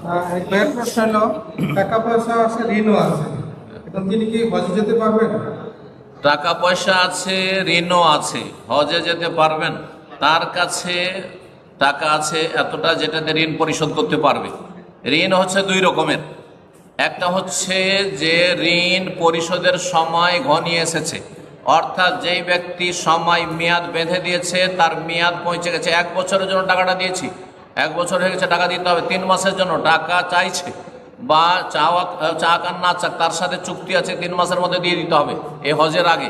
এক ভাইয়ের প্রশ্ন হলো, টাকা পয়সা আছে, ঋণও আছে, এখন তিনি কি হজে যেতে পারবেন? টাকা পয়সা আছে, ঋণও আছে, হজে যেতে পারবেন? তার কাছে টাকা আছে এতটা যেটাতে ঋণ পরিশোধ করতে পারবে। ঋণ হচ্ছে দুই রকমের। একটা হচ্ছে যে ঋণ পরিশোধের সময় ঘনিয়ে এসেছে, অর্থাৎ যেই ব্যক্তি সময় মেয়াদ বেঁধে দিয়েছে, তার মেয়াদ পৌঁছে গেছে। 1 বছরের জন্য টাকাটা দিয়েছি, 1 বছর হয়ে গেছে, টাকা দিতে হবে। 3 মাসের জন্য টাকা চাইছে, বা চাক আর না চাক তার সাথে চুক্তি আছে 3 মাসের মধ্যে দিয়ে দিতে হবে এই হজের আগে,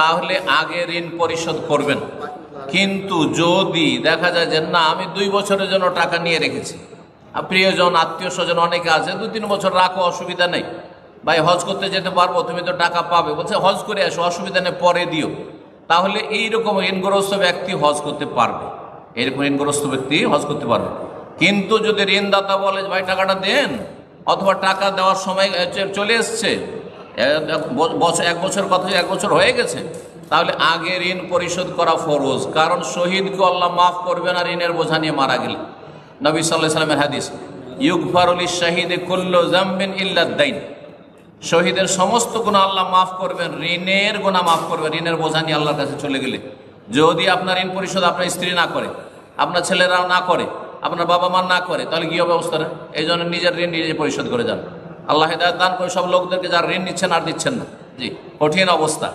তাহলে আগে ঋণ পরিশোধ করবেন। কিন্তু যদি দেখা যায় যে না, আমি 2 বছরের জন্য টাকা নিয়ে রেখেছি, প্রিয়জন আত্মীয় স্বজন অনেকে আছে, 2-3 বছর রাখো, অসুবিধা নেই, ভাই হজ করতে যেতে পারবো, তুমি তো টাকা পাবে, বলছে হজ করে আসো, অসুবিধা নেই, পরে দিও। তাহলে এইরকম ঋণগ্রস্ত ব্যক্তি হজ করতে পারবে, এরকম ঋণগ্রস্ত ব্যক্তি হজ করতে পারবে। কিন্তু যদি ঋণদাতা বলে ভাই টাকাটা দেন, অথবা টাকা দেওয়ার সময় চলে এসছে, 1 বছর কথা, 1 বছর হয়ে গেছে, তাহলে আগে ঋণ পরিশোধ করা ফরজ। কারণ শহীদকে আল্লাহ মাফ করবে না ঋণের বোঝা নিয়ে মারা গেলে। নবী সাল্লাল্লাহু আলাইহি ওয়াসাল্লামের হাদিস, ইউগফারু লিশ-শাহীদি কুল্লু যামবিন ইল্লা আদ-দাইন, শহীদের সমস্ত গুনাহ আল্লাহ মাফ করবেন, ঋণের গুনাহ মাফ করবেন, ঋণের বোঝা নিয়ে আল্লাহর কাছে চলে গেলে। যদি আপনার ঋণ পরিশোধ আপনার স্ত্রী না করে, আপনার ছেলেরাও না করে, আপনার বাবা মা না করে, তাহলে কি হবে অবস্থাটা? এই জন্য নিজের ঋণ নিজে পরিশোধ করে যান। আল্লাহ হেদায়েত দান করে সব লোকদেরকে যারা ঋণ নিচ্ছেন আর দিচ্ছেন না। জি, কঠিন অবস্থা।